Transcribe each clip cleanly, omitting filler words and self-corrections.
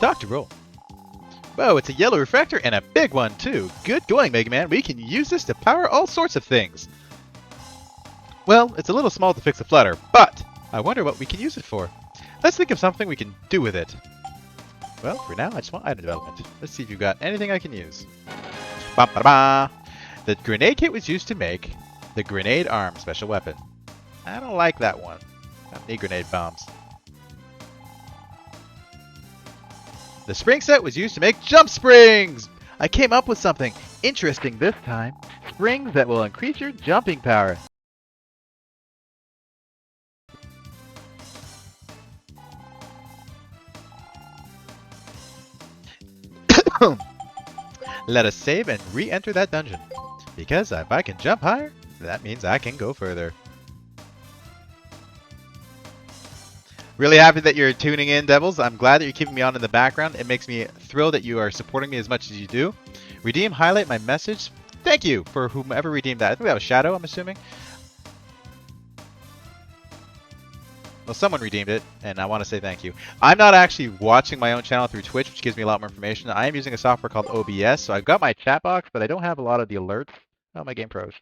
Talk to roll. Whoa, it's a yellow refractor and a big one too. Good going, Mega Man. We can use this to power all sorts of things. Well, it's a little small to fix a flutter, but I wonder what we can use it for. Let's think of something we can do with it. Well, for now, I just want item development. Let's see if you've got anything I can use. Ba -ba -ba. The grenade kit was used to make the grenade arm special weapon. I don't like that one. I don't need grenade bombs. The spring set was used to make jump springs! I came up with something interesting this time. Springs that will increase your jumping power. Let us save and re-enter that dungeon. Because if I can jump higher, that means I can go further. Really happy that you're tuning in, Devils. I'm glad that you're keeping me on in the background. It makes me thrilled that you are supporting me as much as you do. Redeem, highlight my message. Thank you for whomever redeemed that. I think that was Shadow, I'm assuming. Well, someone redeemed it, and I want to say thank you. I'm not actually watching my own channel through Twitch, which gives me a lot more information. I am using a software called OBS, so I've got my chat box, but I don't have a lot of the alerts. Oh, my Game Pros.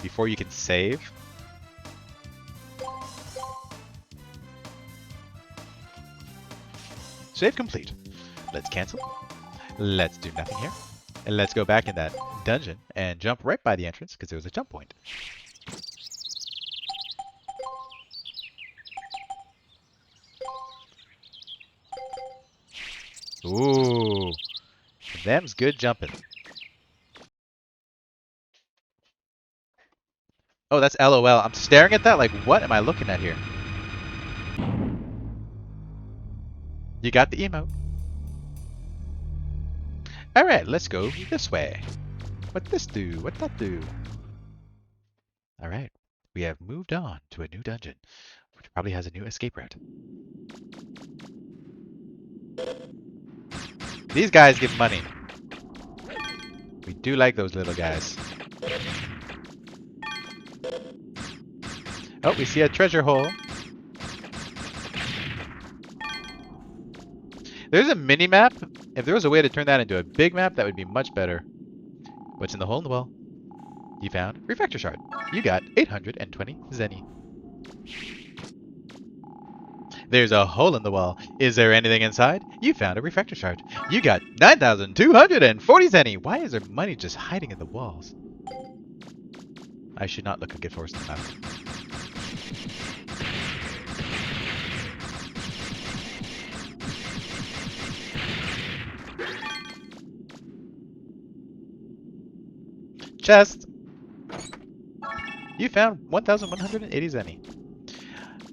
Before you can save. Save complete. Let's cancel. Let's do nothing here. And let's go back in that dungeon and jump right by the entrance because there was a jump point. Ooh, them's good jumping. Oh, that's LOL. I'm staring at that like, what am I looking at here? You got the emote. Alright, let's go this way. What this do? What that do? Alright, we have moved on to a new dungeon, which probably has a new escape route. These guys give money. We do like those little guys. Oh, we see a treasure hole. There's a mini map. If there was a way to turn that into a big map, that would be much better. What's in the hole in the wall? You found refractor shard. You got 820 zenny. There's a hole in the wall. Is there anything inside? You found a refractor shard. You got 9,240 zenny. Why is there money just hiding in the walls? I should not look a gift horse in the mouth. Chest! You found 1,180 zenny.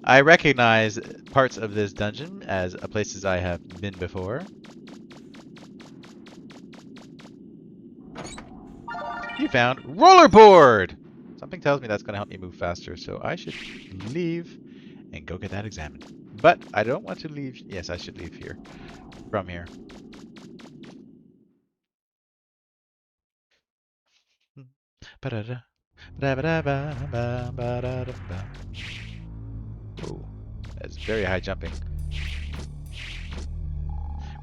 I recognize parts of this dungeon as places I have been before. You found rollerboard! Something tells me that's going to help me move faster, so I should leave and go get that examined. But I don't want to leave. Yes, I should leave here. From here. Oh, that's very high jumping.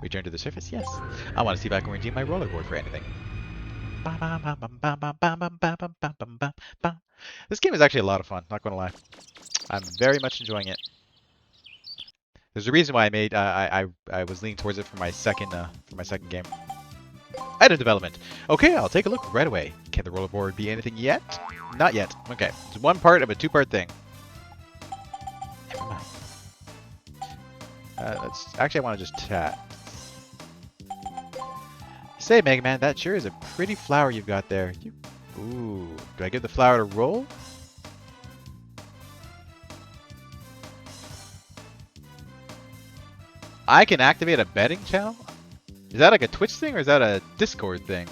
Return to the surface? Yes. I want to see if I can redeem my rollerboard for anything. This game is actually a lot of fun, not going to lie. I'm very much enjoying it. There's a reason why I made I was leaning towards it for my second game. Item development. Okay, I'll take a look right away. Can the rollerboard be anything yet? Not yet. Okay, it's one part of a two-part thing. Never mind. Actually, I want to just chat. Say, Mega Man, that sure is a pretty flower you've got there. Ooh, do I give the flower to roll? I can activate a betting channel? Is that like a Twitch thing or is that a Discord thing?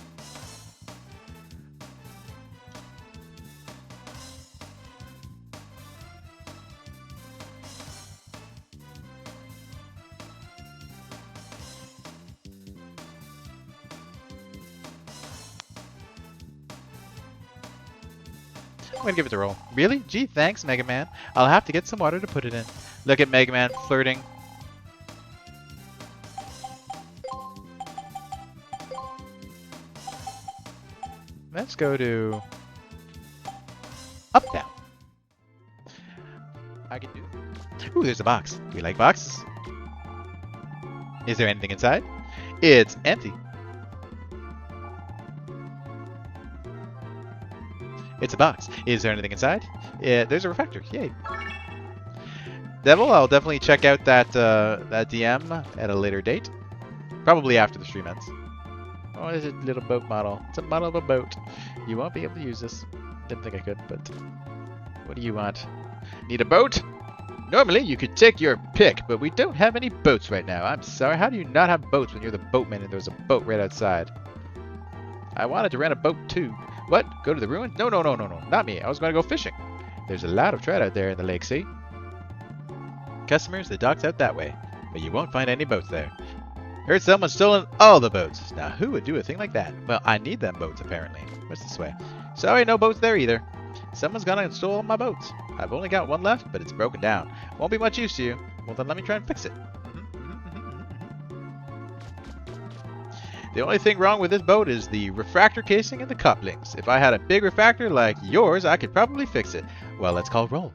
I'm gonna give it a roll. Really? Gee, thanks, Mega Man. I'll have to get some water to put it in. Look at Mega Man flirting. Let's go to up down. I can do it. Ooh, there's a box. Do you like boxes? Is there anything inside? It's empty. It's a box. Is there anything inside? Yeah, there's a refractor. Yay. Devil, I'll definitely check out that that DM at a later date. Probably after the stream ends. Oh, there's a little boat model. It's a model of a boat. You won't be able to use this. Didn't think I could, but what do you want? Need a boat? Normally, you could take your pick, but we don't have any boats right now. I'm sorry. How do you not have boats when you're the boatman and there's a boat right outside? I wanted to rent a boat too. What? Go to the ruins? No, no, no, no, no. Not me. I was going to go fishing. There's a lot of trout out there in the lake, see? Customers, the dock's out that way, but you won't find any boats there. Heard someone's stolen all the boats. Now, who would do a thing like that? Well, I need them boats, apparently. What's this way? Sorry, no boats there either. Someone's gone and stole all my boats. I've only got one left, but it's broken down. Won't be much use to you. Well, then let me try and fix it. The only thing wrong with this boat is the refractor casing and the couplings. If I had a big refractor like yours, I could probably fix it. Well, let's call roll.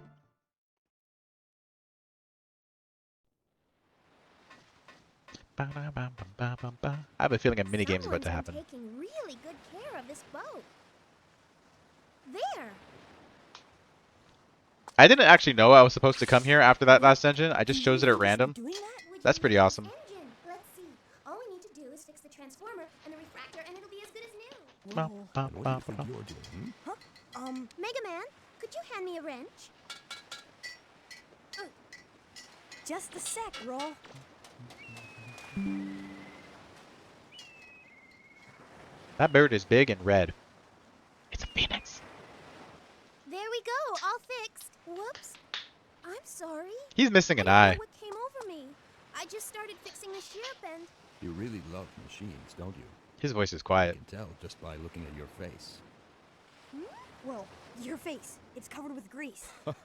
I have a feeling a minigame's about to happen. Taking really good care of this boat. There. I didn't actually know I was supposed to come here after that last engine. I just chose it at random. That's pretty awesome. Let's see. All we need to do is fix the transformer and the refractor, and it'll be as good as new. What do you think you're doing? Huh? Mega Man, could you hand me a wrench? Just a sec, Roll. That bird is big and red. It's a phoenix. There we go, all fixed. Whoops. I'm sorry. He's missing an I eye. don't know what came over me. I just started fixing the ship and... You really love machines, don't you? His voice is I quiet. can tell just by looking at your face. Well, your face. It's covered with grease. I'm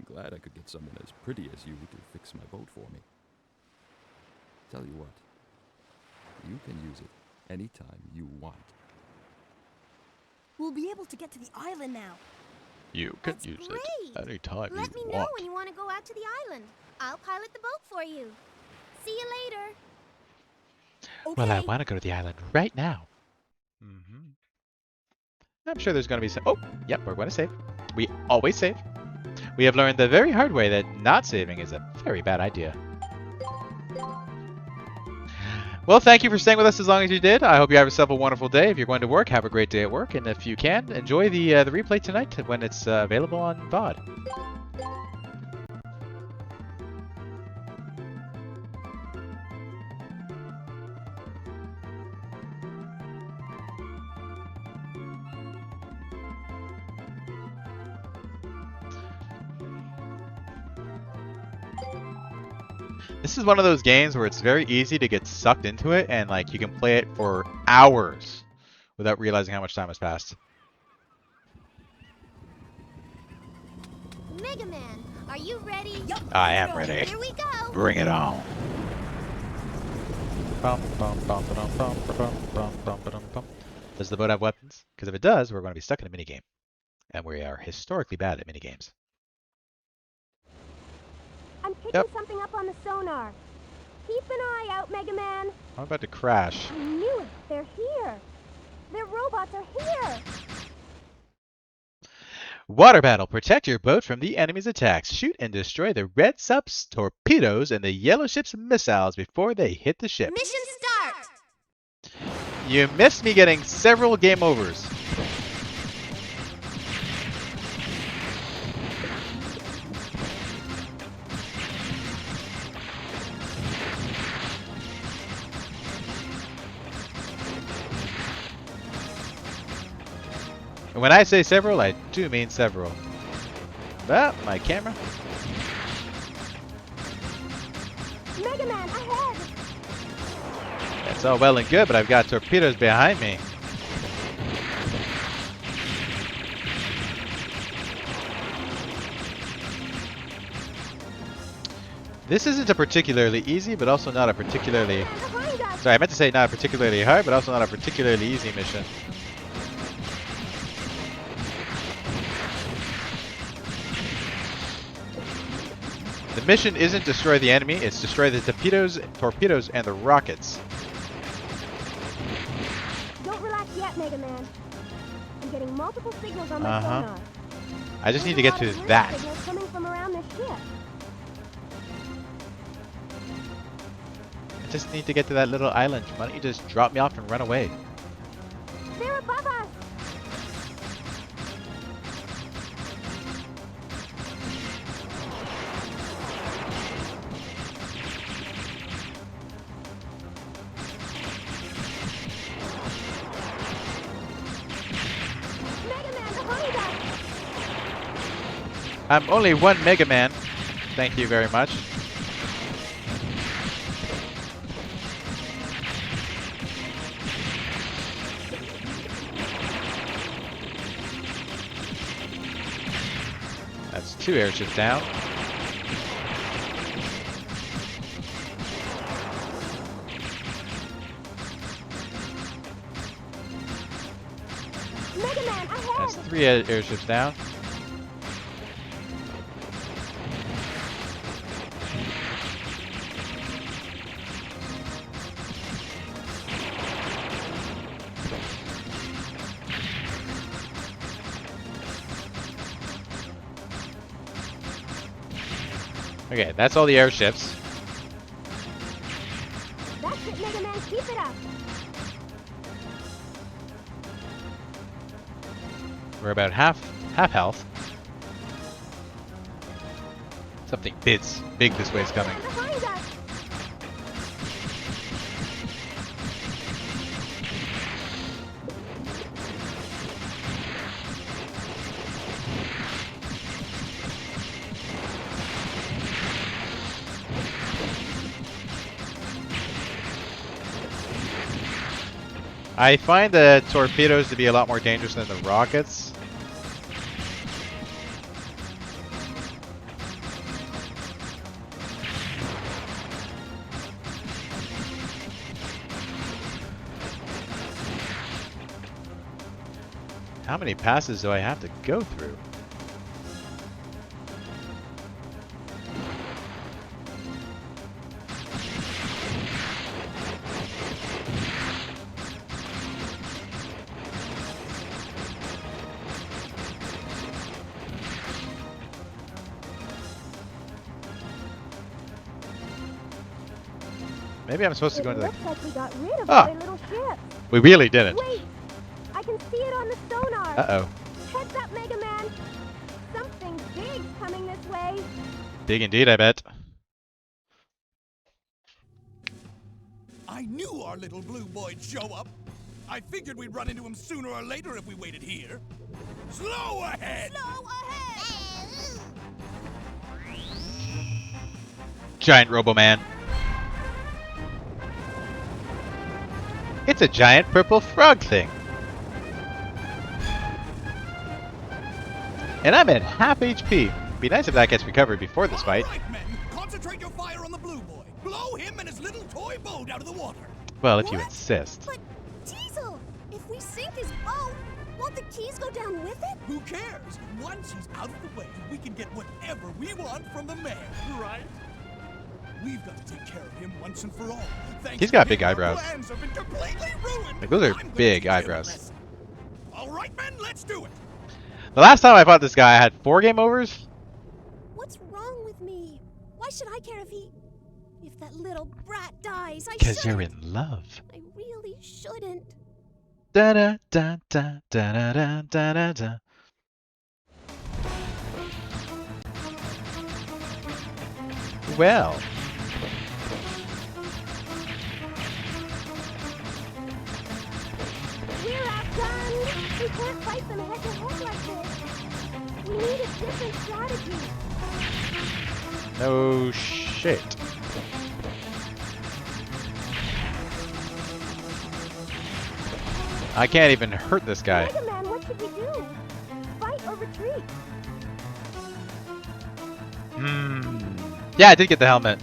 glad I could get someone as pretty as you to fix my boat for me. Tell you what, you can use it anytime you want. We'll be able to get to the island now. You can That's use great. it anytime Let me you know want. when you want to go out to the island. I'll pilot the boat for you. See you later. Okay. Well, I want to go to the island right now. I'm sure there's going to be some... Oh, yep, we're going to save. We always save. We have learned the very hard way that not saving is a very bad idea. Well, thank you for staying with us as long as you did. I hope you have yourself a wonderful day. If you're going to work, have a great day at work. And if you can, enjoy the replay tonight when it's available on VOD. This is one of those games where it's very easy to get sucked into it and like you can play it for hours without realizing how much time has passed. Mega Man, are you ready? Yup. I am ready. Here we go. Bring it on. Does the boat have weapons? Because if it does, we're going to be stuck in a minigame. And we are historically bad at minigames. I'm picking Yep. something up on the sonar. Keep an eye out, Mega Man. I'm about to crash. I knew it. They're here. Their robots are here. Water battle. Protect your boat from the enemy's attacks. Shoot and destroy the red sub's torpedoes and the yellow ship's missiles before they hit the ship. Mission start. You missed me getting several game overs. And when I say several, I do mean several. But my camera. Mega Man, ahead. That's all well and good, but I've got torpedoes behind me. This isn't a particularly easy, but also not a particularly... Behind us! Sorry, I meant to say not a particularly hard, but also not a particularly easy mission. The mission isn't destroy the enemy, it's destroy the torpedoes, and the rockets. Don't relax yet, Mega Man. I'm getting multiple signals on my sonar. I just need to There's get a to lot of that. signals coming from around this ship. I just need to get to that little island. Why don't you just drop me off and run away? They're above us! Mega Man, behind us! I'm only one Mega Man. Thank you very much. That's 2 airships down. Mega Man, ahead! That's 3 airships down. Okay, that's all the airships. That's it, Mega Man, keep it up! We're about half health. Something big this way is coming. Behind us! I find the torpedoes to be a lot more dangerous than the rockets. How many passes do I have to go through? Maybe I'm supposed to go into the... Looks like we got rid of Ah. our little ship. We really didn't. Wait! I can see it on the sonar! Uh-oh. Heads up, Mega Man! Something big's coming this way! Big indeed, I bet. I knew our little blue boy'd show up. I figured we'd run into him sooner or later if we waited here. Slow ahead! Slow ahead! Giant Robo-Man. It's a giant purple frog thing. And I'm at half HP. Be nice if that gets recovered before this fight. All right, men, concentrate your fire on the blue boy. Blow him and his little toy boat out of the water. Well, if you What? insist. But, Diesel, if we sink his boat, won't the keys go down with it? Who cares? Once he's out of the way, we can get whatever we want from the mayor, right? We've got to take care of him once and for all. Thanks He's got to big him, our eyebrows. plans have been completely ruined. Like, those are I'm gonna big teach him a eyebrows. lesson. All right, men, let's do it. The last time I fought this guy, I had 4 game overs. What's wrong with me? Why should I care if that little brat dies? I Because shouldn't. you're in love. I really shouldn't. Da da da da da da da da da. Well, We're outgunned! We can't fight them head to head like this! We need a different strategy! no shit. I can't even hurt this guy. Mega Man, what should we do? Fight or retreat? Yeah, I did get the helmet.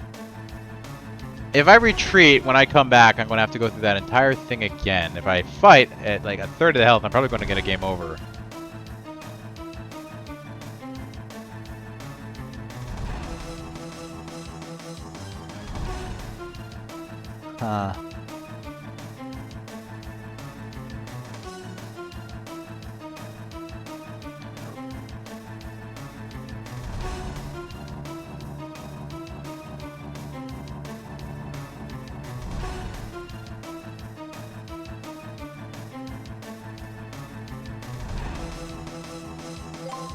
If I retreat, when I come back, I'm going to have to go through that entire thing again. If I fight at like a third of the health, I'm probably going to get a game over. Huh.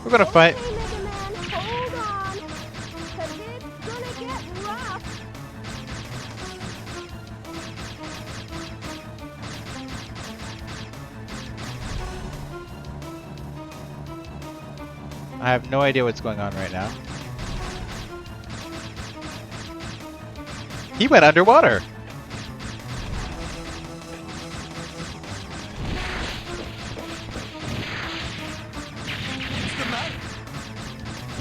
We're gonna fight. Okay, Mega Man, hold on. 'Cause it's gonna get rough. I have no idea what's going on right now. He went underwater. What's the matter?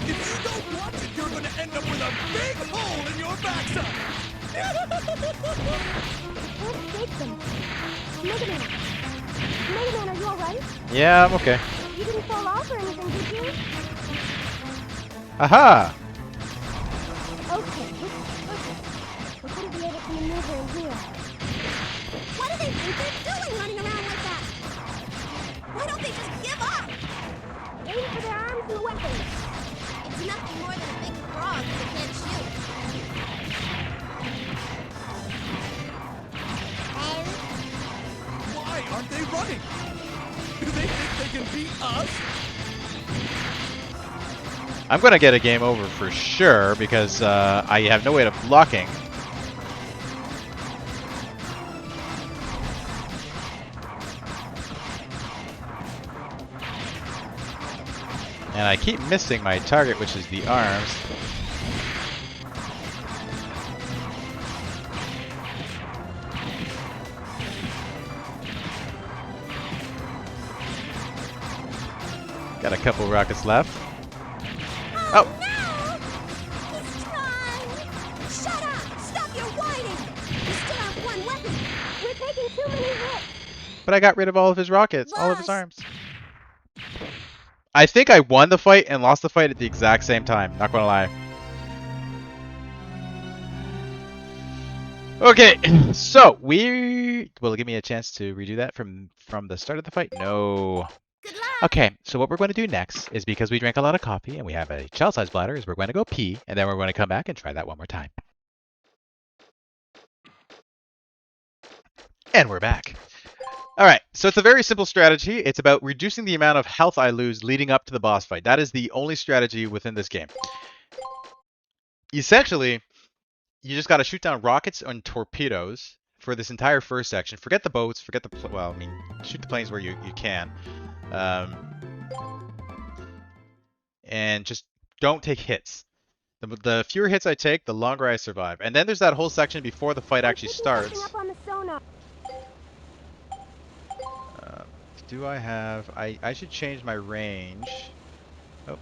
If you don't watch it, you're gonna end up with a big hole in your backside! Let's take them. Mega Man. Mega Man, are you alright? Yeah, I'm okay. You didn't fall off or anything, did you? Aha! Okay. We couldn't be able to maneuver in here. What do they think they're doing running around like that? Why don't they just give up? Aim for their arms and weapons. It's nothing more than a big frog that they can't shoot. Why aren't they running? Do they think they can beat us? I'm gonna get a game over for sure because I have no way of blocking. And I keep missing my target, which is the arms. Got a couple rockets left. Oh! No! He's trying! Shut up! Stop your whining! You still have one weapon! We're taking too many hits. But I got rid of all of his rockets, all of his Lost. arms. I think I won the fight and lost the fight at the exact same time, not gonna lie. Okay, so will it give me a chance to redo that from the start of the fight? No. Good luck! Okay, so what we're going to do next is because we drank a lot of coffee and we have a child-sized bladder, is we're going to go pee and then we're going to come back and try that one more time. And we're back. All right, so it's a very simple strategy. It's about reducing the amount of health I lose leading up to the boss fight. That is the only strategy within this game. Essentially, you just got to shoot down rockets and torpedoes for this entire first section. Forget the boats, forget the, well, I mean, shoot the planes where you can. And just don't take hits. The fewer hits I take, the longer I survive. And then there's that whole section before the fight actually starts. Up on the sonar. Do I have... I should change my range. Oh.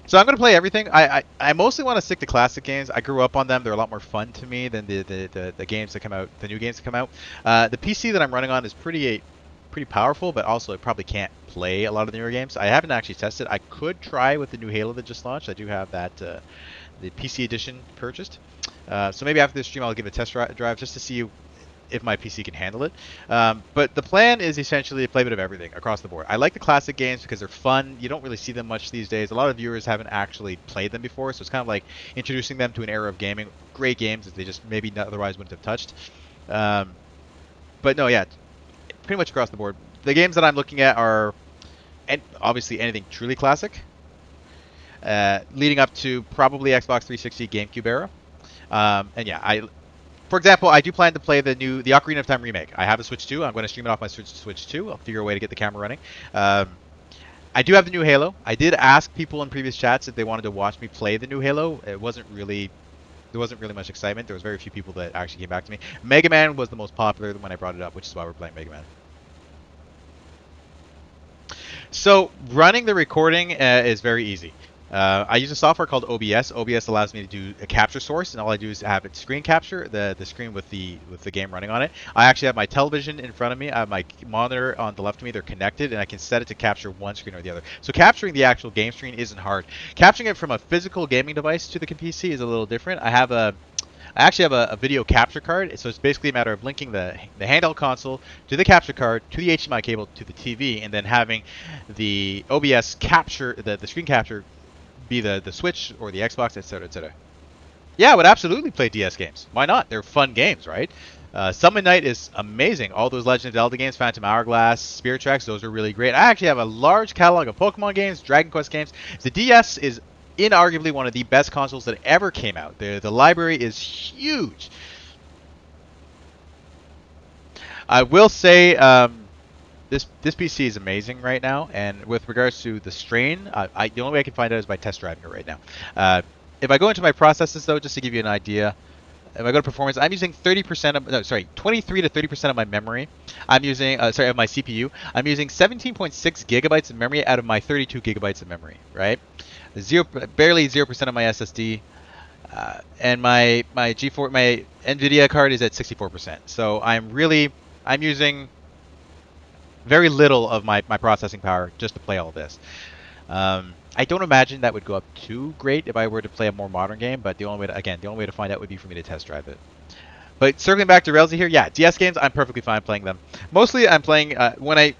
So I'm going to play everything. I mostly want to stick to classic games. I grew up on them. They're a lot more fun to me than the games that come out, the new games that come out. The PC that I'm running on is pretty powerful, but also it probably can't play a lot of the newer games. I haven't actually tested. I could try with the new Halo that just launched. I do have that the PC edition purchased. So maybe after this stream I'll give it a test drive just to see if my PC can handle it. But the plan is essentially to play a bit of everything across the board. I like the classic games because they're fun. You don't really see them much these days. A lot of viewers haven't actually played them before, so it's kind of like introducing them to an era of gaming. Great games that they just maybe otherwise wouldn't have touched. But no, yeah, pretty much across the board. The games that I'm looking at are obviously anything truly classic, leading up to probably Xbox 360, GameCube era. And yeah, for example, I do plan to play the Ocarina of Time remake. I have a Switch 2. I'm going to stream it off my Switch 2. I'll figure a way to get the camera running. I do have the new Halo. I did ask people in previous chats if they wanted to watch me play the new Halo. There wasn't really much excitement. There was very few people that actually came back to me. Mega Man was the most popular when I brought it up, which is why we're playing Mega Man. So running the recording is very easy. I use a software called OBS. OBS allows me to do a capture source, and all I do is have it screen capture the screen with the game running on it. I actually have my television in front of me. I have my monitor on the left of me. They're connected, and I can set it to capture one screen or the other. So capturing the actual game screen isn't hard. Capturing it from a physical gaming device to the PC is a little different. I actually have a video capture card, so it's basically a matter of linking the handheld console to the capture card, to the HDMI cable, to the TV, and then having the OBS capture, the screen capture, be the Switch or the Xbox, etc., etc. Yeah, I would absolutely play DS games. Why not? They're fun games, right? Summon Night is amazing. All those Legend of Zelda games, Phantom Hourglass, Spirit Tracks, those are really great. I actually have a large catalog of Pokemon games, Dragon Quest games. The DS is inarguably one of the best consoles that ever came out. The library is huge. I will say this PC is amazing right now, and with regards to the strain, the only way I can find out is by test driving it right now. If I go into my processes though, just to give you an idea, if I go to performance, I'm using 30% of, no, sorry, 23 to 30% of my memory. I'm using, sorry, of my CPU. I'm using 17.6 gigabytes of memory out of my 32 gigabytes of memory, right? Barely 0% of my SSD. And my G4, my NVIDIA card is at 64%. So I'm using very little of my processing power just to play all this. I don't imagine that would go up too great if I were to play a more modern game, but the only way to find out would be for me to test drive it. But circling back to Railsy here, yeah, DS games, I'm perfectly fine playing them. Mostly I'm playing, when I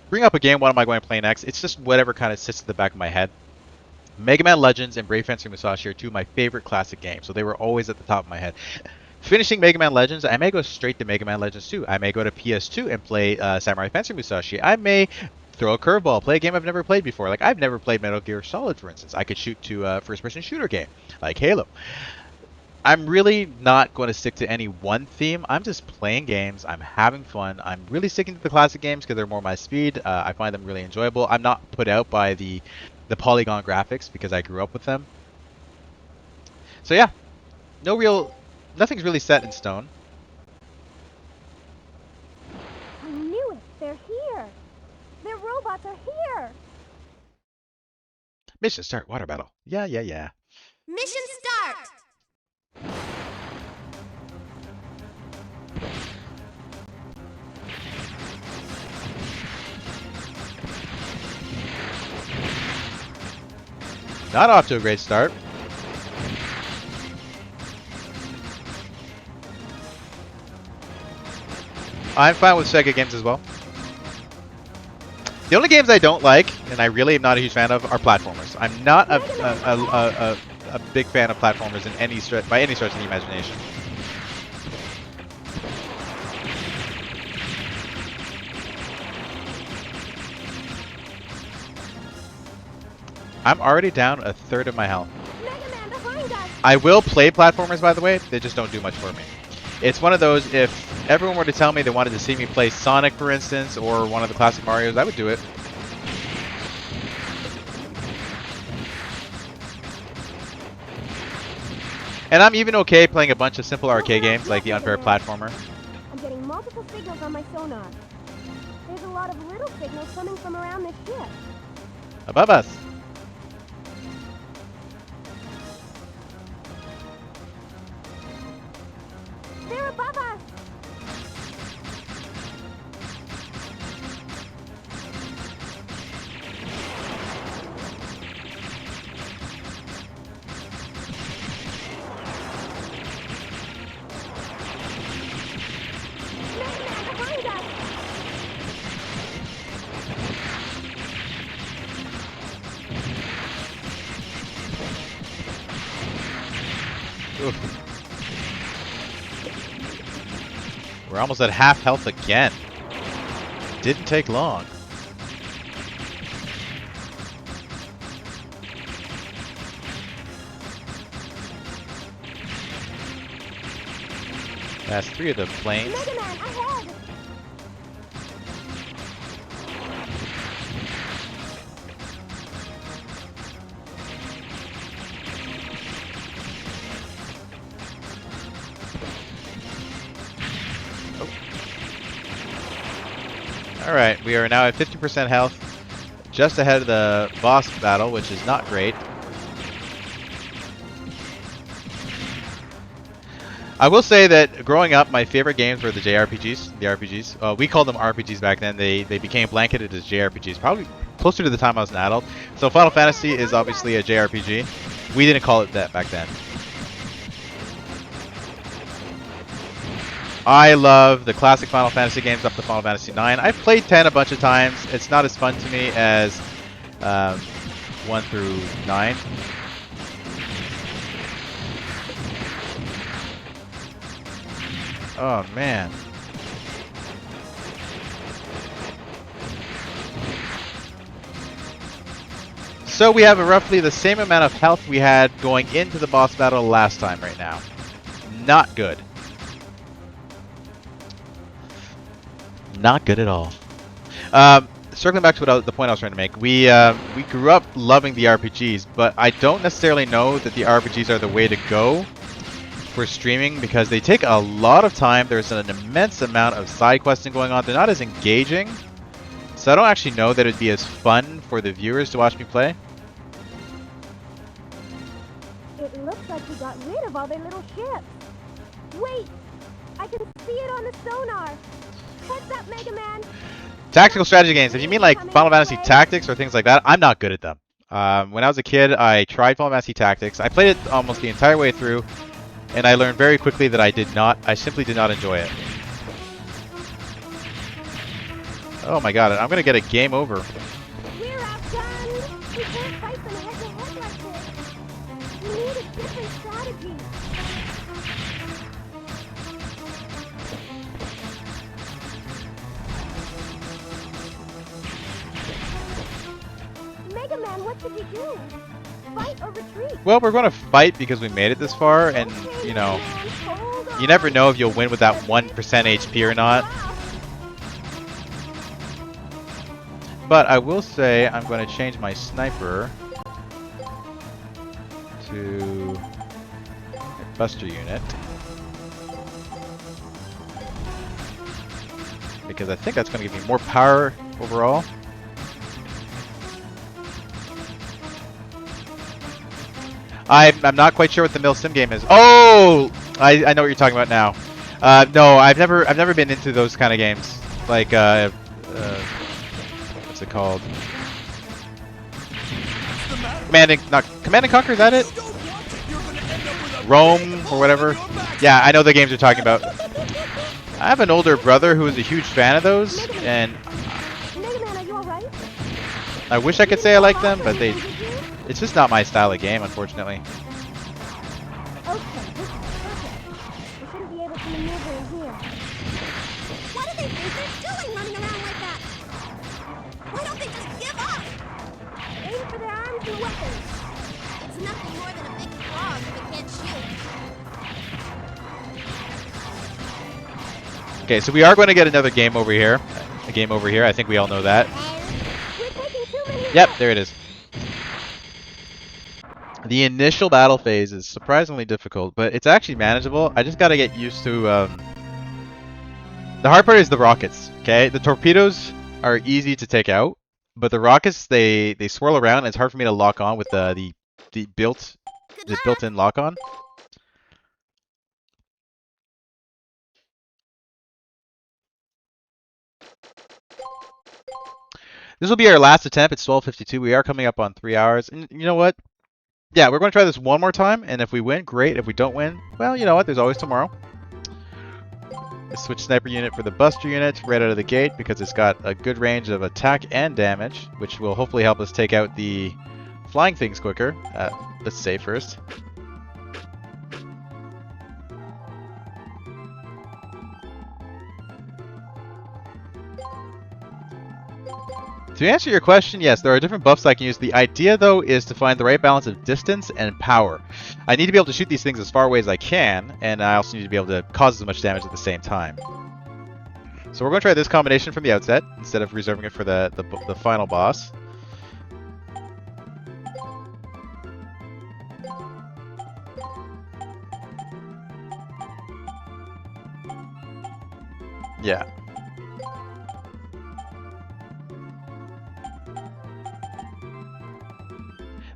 bring up a game, what am I going to play next? It's just whatever kind of sits at the back of my head. Mega Man Legends and Brave Fencer Musashi are two of my favorite classic games, so they were always at the top of my head. Finishing Mega Man Legends, I may go straight to Mega Man Legends 2. I may go to PS2 and play Samurai Fencer Musashi. I may throw a curveball, play a game I've never played before. Like, I've never played Metal Gear Solid, for instance. I could shoot to a first-person shooter game, like Halo. I'm really not going to stick to any one theme. I'm just playing games. I'm having fun. I'm really sticking to the classic games because they're more my speed. I find them really enjoyable. I'm not put out by the polygon graphics because I grew up with them. So yeah, nothing's really set in stone. I knew it. They're here. Their robots are here. Mission start, water battle. Yeah. Mission start! Not off to a great start. I'm fine with Sega games as well. The only games I don't like, and I really am not a huge fan of, are platformers. I'm not a big fan of platformers in any stretch, by any stretch of the imagination. I'm already down a third of my health. Mega Man behind us. I will play platformers, by the way. They just don't do much for me. It's one of those, if everyone were to tell me they wanted to see me play Sonic, for instance, or one of the classic Marios, I would do it. And I'm even okay playing a bunch of simple arcade games like the Unfair Platformer. I'm getting multiple signals on my sonar. There's a lot of little signals coming from around this ship. Above us. They're above us. Mega Man behind us. Oof. We're almost at half health again. Didn't take long. That's 3 of the planes. Mega Man ahead. Alright, we are now at 50% health. just ahead of the boss battle, which is not great. I will say that growing up, my favorite games were the JRPGs, the RPGs. We called them RPGs back then. They became blanketed as JRPGs, probably closer to the time I was an adult. So Final Fantasy is obviously a JRPG. We didn't call it that back then. I love the classic Final Fantasy games up to Final Fantasy 9. I've played 10 a bunch of times. It's not as fun to me as 1 through 9. Oh, man. So we have roughly the same amount of health we had going into the boss battle last time right now. Not good. Not good at all. Circling back to the point I was trying to make, we grew up loving the RPGs, but I don't necessarily know that the RPGs are the way to go for streaming because they take a lot of time. There's an immense amount of side questing going on. They're not as engaging, so I don't actually know that it'd be as fun for the viewers to watch me play. It looks like we got rid of all their little ships. Wait! I can see it on the sonar. Heads up, Mega Man! Tactical strategy games. If you mean like Final Fantasy Tactics or things like that, I'm not good at them. When I was a kid, I tried Final Fantasy Tactics. I played it almost the entire way through, and I learned very quickly that I simply did not enjoy it. Oh my god, I'm gonna get a game over. We're outgunned! We can't fight them head-to-head like this. We need a different strategy. Mega Man, what should we do? Fight or retreat? Well, we're gonna fight because we made it this far, and you know, you never know if you'll win with that 1% HP or not. But I will say I'm going to change my sniper to a buster unit because I think that's going to give me more power overall. I'm not quite sure what the Milsim game is. Oh, I know what you're talking about now. No, I've never been into those kind of games. Like what's it called? Command and Conquer. Is that it? Rome or whatever. Yeah, I know the games you're talking about. I have an older brother who is a huge fan of those, and Mega Man, are you alright? I wish I could say I like them, but it's just not my style of game, unfortunately. Okay, this is perfect. We shouldn't be able to maneuver in here. What do they think they're doing running around like that? Why don't they just give up? Aim for their arms and weapons. It's nothing more than a big frog if it can't shoot. Okay, so we are going to get another game over here. A game over here. I think we all know that. We're taking too many Yep, there it is. The initial battle phase is surprisingly difficult, but it's actually manageable. I just got to get used to... The hard part is the rockets, okay? The torpedoes are easy to take out, but the rockets, they swirl around, and it's hard for me to lock on with the built-in lock-on. This will be our last attempt. It's 12:52. We are coming up on 3 hours. And you know what? Yeah, we're going to try this one more time. And if we win, great. If we don't win, well, you know what? There's always tomorrow. Let's switch sniper unit for the buster unit right out of the gate because it's got a good range of attack and damage, which will hopefully help us take out the flying things quicker. Let's save first. To answer your question, yes, there are different buffs I can use. The idea, though, is to find the right balance of distance and power. I need to be able to shoot these things as far away as I can, and I also need to be able to cause as much damage at the same time. So we're going to try this combination from the outset, instead of reserving it for the final boss. Yeah.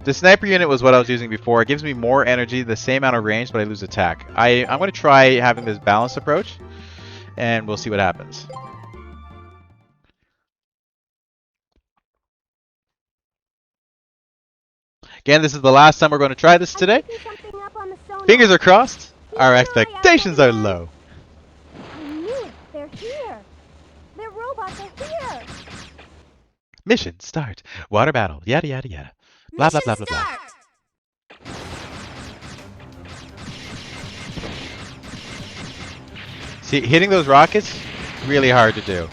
The sniper unit was what I was using before. It gives me more energy, the same amount of range, but I lose attack. I'm going to try having this balanced approach, and we'll see what happens. Again, this is the last time we're going to try this today. I'm picking something up on the sonar. Fingers are crossed. Our Keep an eye out, expectations are Mega Man. low. I knew it. They're here. Their robots are here. Mission start. Water battle. Yada yada yada. Blah blah blah blah blah. Start. See, hitting those rockets, really hard to do.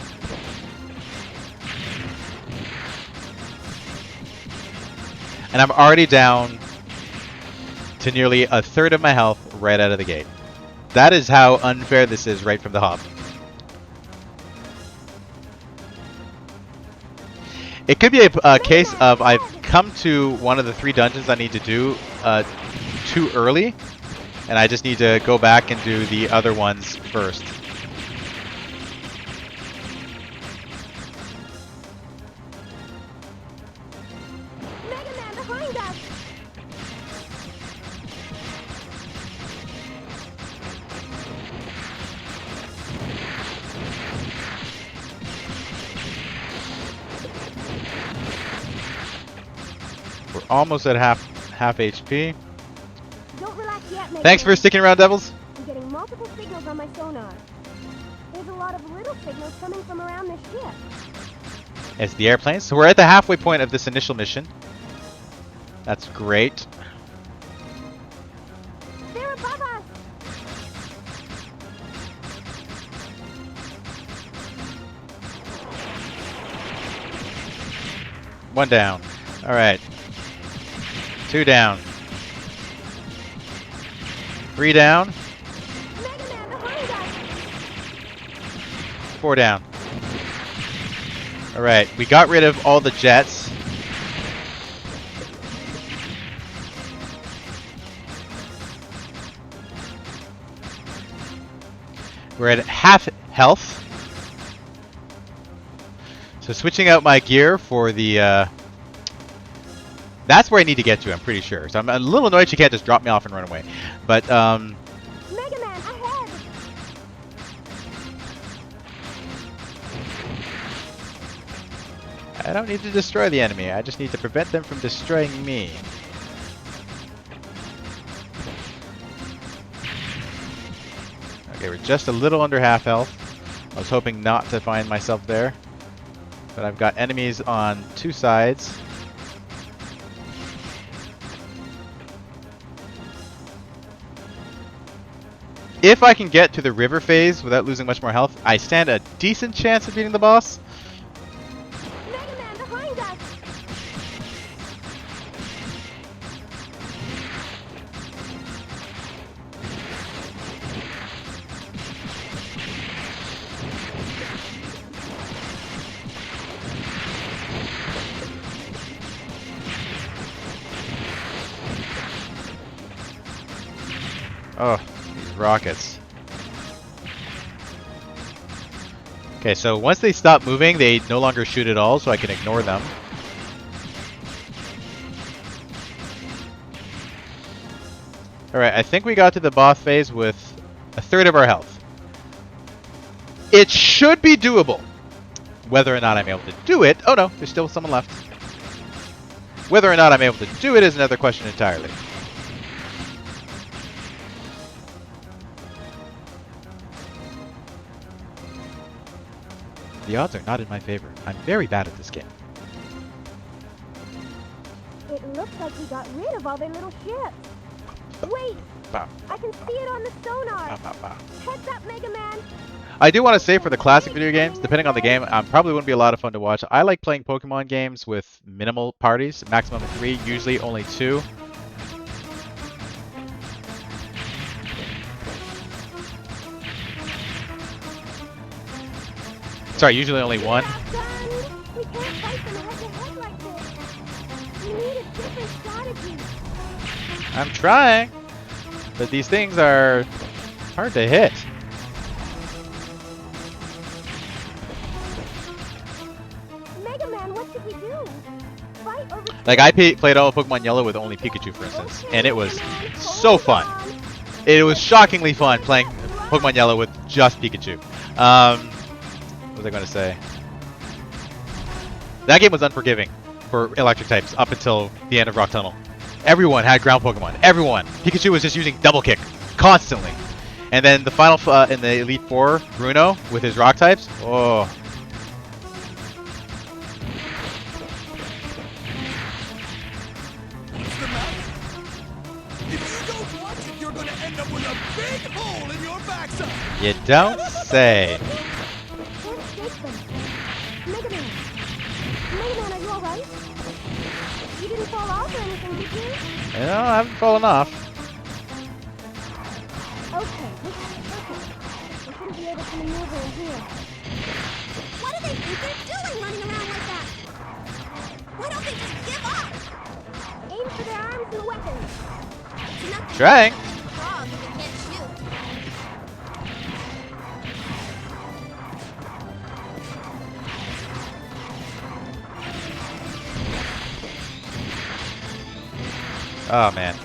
And I'm already down to nearly a third of my health right out of the gate. That is how unfair this is right from the hop. It could be a case of I've come to one of the 3 dungeons I need to do too early, and I just need to go back and do the other ones first. Mega Man behind us. We're almost at half HP. Don't relax yet, Mega Thanks Man. for sticking around, Devils. I'm getting multiple signals on my sonar. There's a lot of little signals coming from around this ship. It's the airplanes. So we're at the halfway point of this initial mission. That's great. They're above us. One down. All right. 2 down. 3 down. Mega Man behind us. 4 down. All right. We got rid of all the jets. We're at half health. So switching out my gear for the... that's where I need to get to, I'm pretty sure. So I'm a little annoyed she can't just drop me off and run away. But, Mega Man ahead. I don't need to destroy the enemy. I just need to prevent them from destroying me. Okay, we're just a little under half health. I was hoping not to find myself there. But I've got enemies on 2 sides. If I can get to the river phase without losing much more health, I stand a decent chance of beating the boss. Mega Man behind us. Oh, these rockets. Okay, so once they stop moving, they no longer shoot at all, so I can ignore them. Alright, I think we got to the boss phase with a third of our health. It should be doable. Whether or not I'm able to do it... Oh no, there's still someone left. Whether or not I'm able to do it is another question entirely. The odds are not in my favor. I'm very bad at this game. It looks like we got rid of all their little ships. Wait! I can see it on the sonar. Heads up, Mega Man. I do want to say for the classic video games, depending on the game, probably wouldn't be a lot of fun to watch. I like playing Pokemon games with minimal parties, maximum of 3, usually only 2. Sorry, usually only 1. We can't fight them head to head like this. We need a different strategy. I'm trying, but these things are hard to hit. Mega Man, what should we do? Fight or Like, I played all of Pokemon Yellow with only Pikachu, for instance, and it was so fun. It was shockingly fun playing Pokemon Yellow with just Pikachu. What was I going to say? That game was unforgiving for electric types up until the end of Rock Tunnel. Everyone had ground Pokemon. Everyone. Pikachu was just using Double Kick constantly. And then the final in the Elite Four, Bruno with his rock types. Oh. What's the matter? If you don't watch it, you're gonna end up with a big hole in your backside. You don't say. Can't shake them. Mega Man. Mega Man, are you alright? You didn't fall off or anything, did you? No, I haven't fallen off. Okay, this is perfect. I shouldn't be able to maneuver in here. What do they think they're doing running around like that? Why don't they just give up? Aim for their arms and weapons. It's nothing. Trying. Frog if they can't shoot. Oh, man.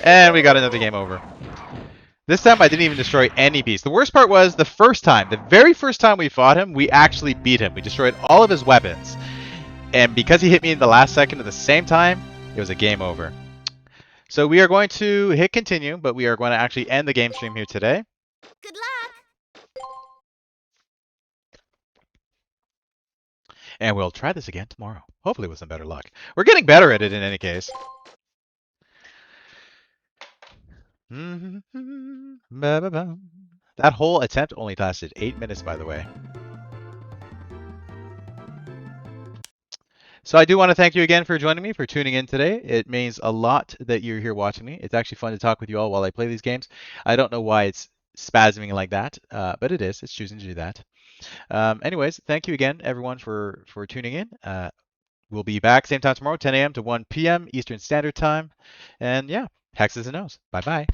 And we got another game over. This time I didn't even destroy any beast. The worst part was the first time, the very first time we fought him, we actually beat him. We destroyed all of his weapons. And because he hit me in the last second at the same time, it was a game over. So we are going to hit continue, but we are going to actually end the game stream here today. Good luck. And we'll try this again tomorrow. Hopefully with some better luck. We're getting better at it in any case. That whole attempt only lasted 8 minutes, by the way. So I do want to thank you again for joining me, for tuning in today. It means a lot that you're here watching me. It's actually fun to talk with you all while I play these games. I don't know why it's spasming like that, but it is. It's choosing to do that. Anyways, thank you again, everyone, for tuning in. We'll be back same time tomorrow, 10 a.m. to 1 p.m. Eastern Standard Time. And yeah, Hexes and O's. Bye-bye.